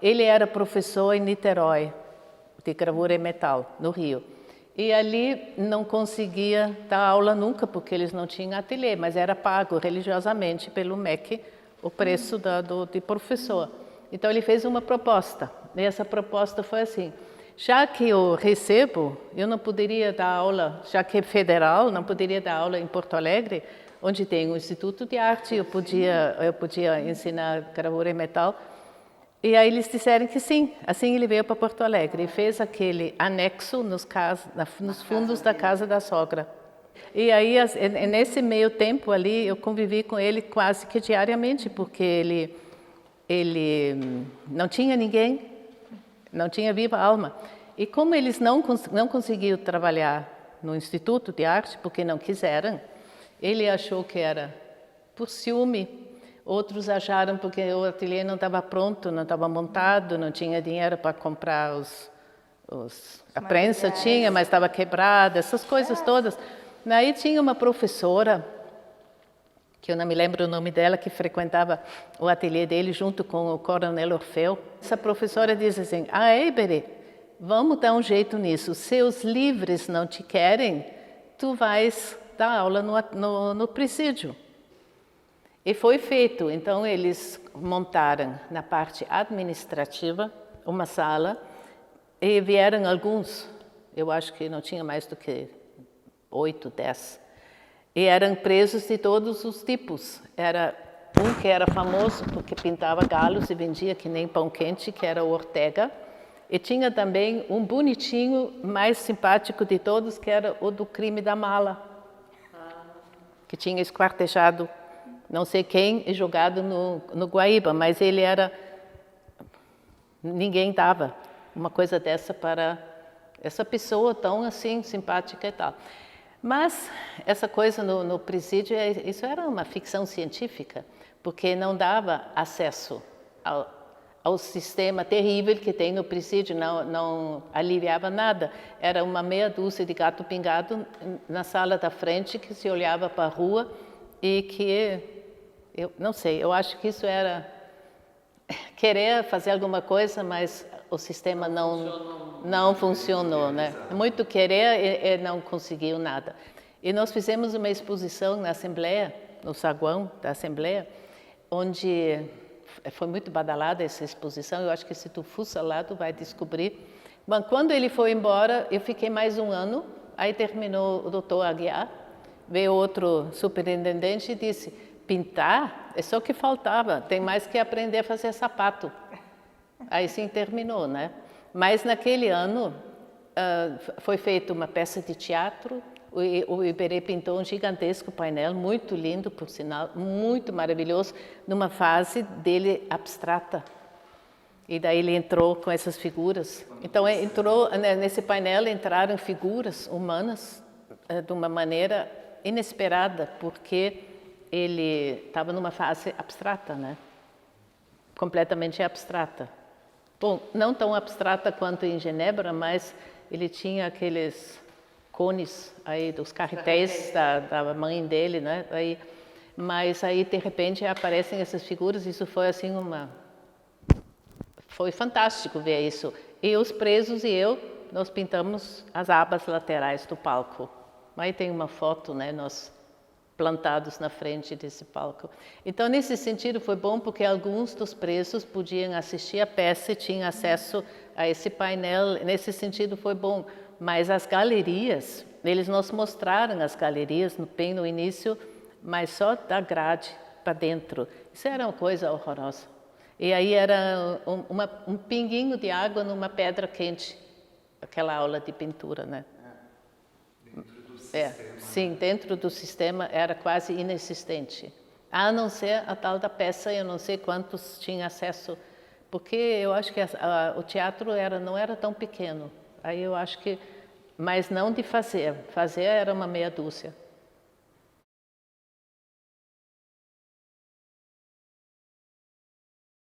Ele era professor em Niterói, de gravura e metal, no Rio. E ali não conseguia dar aula nunca, porque eles não tinham ateliê, mas era pago religiosamente pelo MEC o preço de professor. Então ele fez uma proposta, e essa proposta foi assim: já que eu recebo, eu não poderia dar aula, já que é federal, não poderia dar aula em Porto Alegre, onde tem um Instituto de Arte, eu podia ensinar gravura e metal. E aí eles disseram que sim, assim ele veio para Porto Alegre e fez aquele anexo nos fundos da casa da sogra. E aí, nesse meio tempo ali, eu convivi com ele quase que diariamente, porque ele não tinha ninguém, não tinha viva alma. E como eles não conseguiram trabalhar no Instituto de Arte, porque não quiseram, ele achou que era por ciúme. Outros acharam porque o ateliê não estava pronto, não estava montado, não tinha dinheiro para comprar a prensa, tinha, mas estava quebrada, essas coisas todas. Aí tinha uma professora, que eu não me lembro o nome dela, que frequentava o ateliê dele junto com o Coronel Orfeu. Essa professora disse assim: Eibere, vamos dar um jeito nisso. Se os livres não te querem, tu vais dar aula no presídio. E foi feito. Então, eles montaram na parte administrativa uma sala e vieram alguns, eu acho que não tinha mais do que 8, 10. E eram presos de todos os tipos. Era um que era famoso porque pintava galos e vendia que nem pão quente, que era o Ortega. E tinha também um bonitinho, mais simpático de todos, que era o do crime da mala, que tinha esquartejado não sei quem e jogado no Guaíba, mas ele era... Ninguém dava uma coisa dessa para essa pessoa tão assim, simpática e tal. Mas essa coisa no presídio, isso era uma ficção científica, porque não dava acesso ao sistema terrível que tem no presídio, não aliviava nada. Era uma meia dúzia de gato pingado na sala da frente que se olhava para a rua e que... Eu não sei, eu acho que isso era querer fazer alguma coisa, mas o sistema não funcionou, né? Muito querer e não conseguiu nada. E nós fizemos uma exposição na Assembleia, no saguão da Assembleia, onde foi muito badalada essa exposição. Eu acho que se tu fuça lá, tu vai descobrir. Bom, quando ele foi embora, eu fiquei mais um ano, aí terminou o doutor Aguiar, veio outro superintendente e disse: pintar é só o que faltava, tem mais que aprender a fazer sapato. Aí sim terminou, né? Mas naquele ano foi feita uma peça de teatro, o Iberê pintou um gigantesco painel, muito lindo, por sinal, muito maravilhoso, numa fase dele abstrata. E daí ele entrou com essas figuras. Então nesse painel entraram figuras humanas de uma maneira inesperada, porque ele estava numa fase abstrata, né? Completamente abstrata. Bom, não tão abstrata quanto em Genebra, mas ele tinha aqueles cones aí dos carretéis da mãe dele, né? Mas aí, de repente, aparecem essas figuras. Isso foi assim foi fantástico ver isso. E os presos e eu, nós pintamos as abas laterais do palco. Aí tem uma foto, né? Nós plantados na frente desse palco. Então, nesse sentido, foi bom porque alguns dos presos podiam assistir a peça e tinham acesso a esse painel. Nesse sentido, foi bom. Mas as galerias, eles nos mostraram as galerias bem no início, mas só da grade para dentro. Isso era uma coisa horrorosa. E aí era um pinguinho de água numa pedra quente, aquela aula de pintura, né? Sim, dentro do sistema era quase inexistente. A não ser a tal da peça, eu não sei quantos tinham acesso, porque eu acho que o teatro não era tão pequeno. Aí eu acho que, mas não de fazer. Fazer era uma meia dúzia.